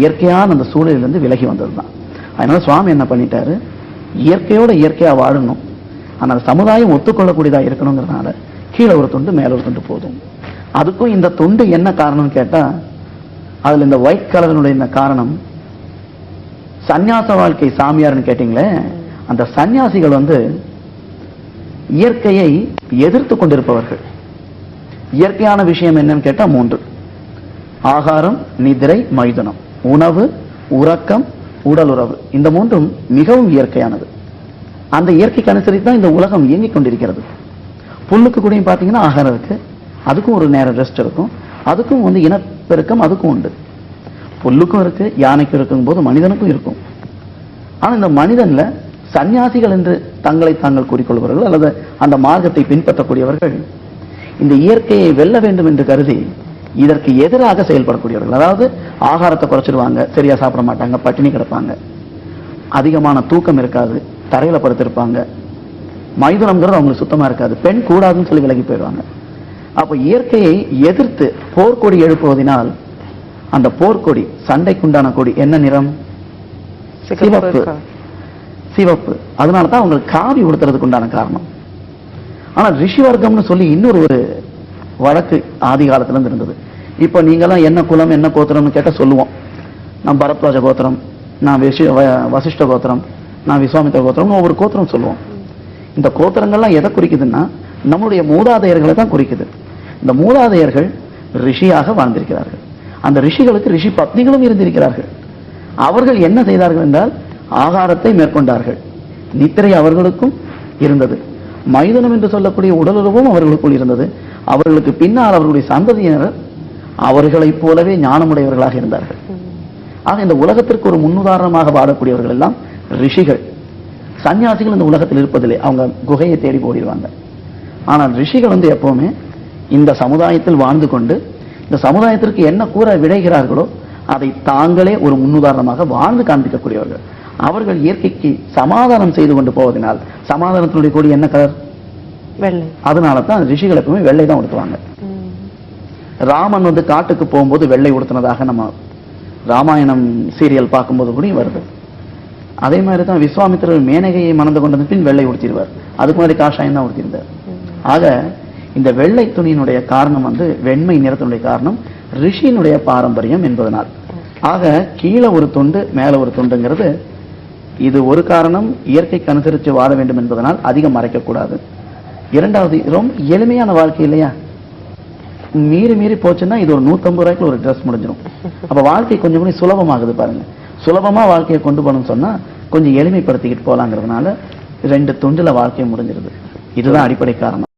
இயற்கையான அந்த சூழலிலிருந்து விலகி வந்ததுதான். அதனால சுவாமி என்ன பண்ணிட்டாரு, இயற்கையோட இயற்கையா வாழணும், ஆனால் சமுதாயம் ஒத்துக்கொள்ளக்கூடியதா இருக்கணுங்கிறதுனால கீழே ஒரு துண்டு மேல ஒரு துண்டு போதும். அதுக்கும் இந்த துண்டு என்ன காரணம் கேட்டா, அதுல இந்த ஒயிட் கலரினுடைய இந்த காரணம், சந்நியாச வாழ்க்கை சாமியார்னு கேட்டீங்களே, அந்த சன்னியாசிகள் இயற்கையை எதிர்த்து கொண்டிருப்பவர்கள். இயற்கையான விஷயம் என்னன்னு கேட்டா 3: ஆகாரம், நிதிரை, மைதுனம். உணவு, உறக்கம், உடல் உறவு. இந்த 3ம் மிகவும் இயற்கையானது. அந்த இயற்கைக்கு அனுசரித்து தான் இந்த உலகம் இயங்கிக் கொண்டிருக்கிறது. புல்லுக்கு கூட பாத்தீங்கன்னா ஆகாரம் இருக்கு, அதுக்கும் ஒரு நேரம் ரெஸ்ட் இருக்கும், அதுக்கும் இனப்பெருக்கம் அதுக்கும் உண்டு. புல்லுக்கும் இருக்கு, யானைக்கும் இருக்கும் போது மனிதனுக்கும் இருக்கும். ஆனா இந்த மனிதன்ல சன்னியாசிகள் என்று தங்களை தாங்கள் கூறிக்கொள்பவர்கள் அல்லது அந்த மார்க்கத்தை பின்பற்றக்கூடியவர்கள் இந்த இயற்கையை வெல்ல வேண்டும் என்று கருதி இதற்கு எதிராக செயல்படக்கூடியவர்கள். அதாவது ஆகாரத்தை குறைச்சிடுவாங்க, சரியா சாப்பிட மாட்டாங்க, பட்டினி கிடப்பாங்க, அதிகமான தூக்கம் இருக்காது, தரையில படுத்திருப்பாங்க, மைதுனம்ங்கிறது அவங்களுக்கு சுத்தமா இருக்காது, பெண் கூடாதுன்னு சொல்லி விலகி போயிடுவாங்க. அப்ப இயற்கையை எதிர்த்து போர்க்கொடி எழுப்புவதனால் அந்த போர்க்கொடி, சண்டைக்குண்டான கொடி என்ன நிறம்? சிவப்பு. சிவப்பு. அதனாலதான் அவங்களுக்கு காவி உடுத்துறதுக்கு உண்டான காரணம். ஆனா ரிஷி வர்க்கம்னு சொல்லி இன்னொரு ஒரு வழக்கு ஆதி காலத்துல இருந்து இருந்தது. இப்ப நீங்கெல்லாம் என்ன குலம் என்ன கோத்திரம்னு கேட்ட சொல்லுவோம், நான் பரத்வாஜ கோத்திரம், நான் வசிஷ்ட கோத்திரம், நான் விஸ்வாமித்திர கோத்திரம், ஒவ்வொரு கோத்திரம் சொல்லுவோம். இந்த கோத்திரங்கள்லாம் எதை குறிக்குதுன்னா நம்முடைய மூதாதையர்களை தான் குறிக்குது. இந்த மூதாதையர்கள் ரிஷியாக வாழ்ந்திருக்கிறார்கள். அந்த ரிஷிகளுக்கு ரிஷி பத்னிகளும் இருந்திருக்கிறார்கள். அவர்கள் என்ன செய்தார்கள் என்றால் ஆகாரத்தை மேற்கொண்டார்கள், நித்திரை அவர்களுக்கும் இருந்தது, மைதுனம் என்று சொல்லக்கூடிய உடலுறவும் அவர்களுக்குள் இருந்தது. அவர்களுக்கு பின்னால் அவர்களுடைய சந்ததியினர் அவர்களைப் போலவே ஞானமுடையவர்களாக இருந்தார்கள். ஆக இந்த உலகத்திற்கு ஒரு முன்னுதாரணமாக வாழக்கூடியவர்கள் எல்லாம் ரிஷிகள். சன்னியாசிகள் இந்த உலகத்தில் இருப்பதில்லை, அவங்க குகையை தேடி போயிடுவாங்க. ஆனால் ரிஷிகள் எப்பவுமே இந்த சமுதாயத்தில் வாழ்ந்து கொண்டு இந்த சமுதாயத்திற்கு என்ன கூற விளைகிறார்களோ அதை தாங்களே ஒரு முன்னுதாரணமாக வாழ்ந்து காண்பிக்கக்கூடியவர்கள். அவர்கள் இயற்கைக்கு சமாதானம் செய்து கொண்டு போவதனால், சமாதானத்தினுடைய கொடி என்ன கலர்? வெள்ளை. அதனால தான் ரிஷிகள் எப்பவுமே வெள்ளை தான் உடுத்துவாங்க. ராமன் காட்டுக்கு போகும்போது வெள்ளை உடுத்தினதாக நம்ம ராமாயணம் சீரியல் பார்க்கும்போது கூட வருது. அதே மாதிரி தான் விஸ்வாமித்திரர் மேனகையை மணந்து கொண்டது பின் வெள்ளை உடுத்திடுவார், அதுக்கு முன்னாடி காஷாயம் தான் உடுத்திருந்தார். ஆக இந்த வெள்ளை துணியினுடைய காரணம் வெண்மை நிறத்தினுடைய காரணம் ரிஷியினுடைய பாரம்பரியம் என்பதனால். ஆக கீழே ஒரு துண்டு மேல ஒரு துண்டுங்கிறது இது ஒரு காரணம், இயற்கைக்கு அனுசரித்து வாழ வேண்டும் என்பதனால் அதிகம் மறைக்கக்கூடாது. இரண்டாவது, ரொம்ப எளிமையான வாழ்க்கை இல்லையா, மீறி மீறி போச்சுன்னா இது ஒரு 150 ரூபாய்க்கு ஒரு ட்ரெஸ் முடிஞ்சிடும். அப்ப வாழ்க்கை கொஞ்சம் கொஞ்சம் சுலபமாகுது பாருங்க. சுலபமா வாழ்க்கையை கொண்டு போகணும்னு சொன்னா கொஞ்சம் எளிமைப்படுத்திக்கிட்டு போலாங்கிறதுனால 2 துண்டுல வாழ்க்கையை முடிஞ்சிருது. இதுதான் அடிப்படை காரணம்.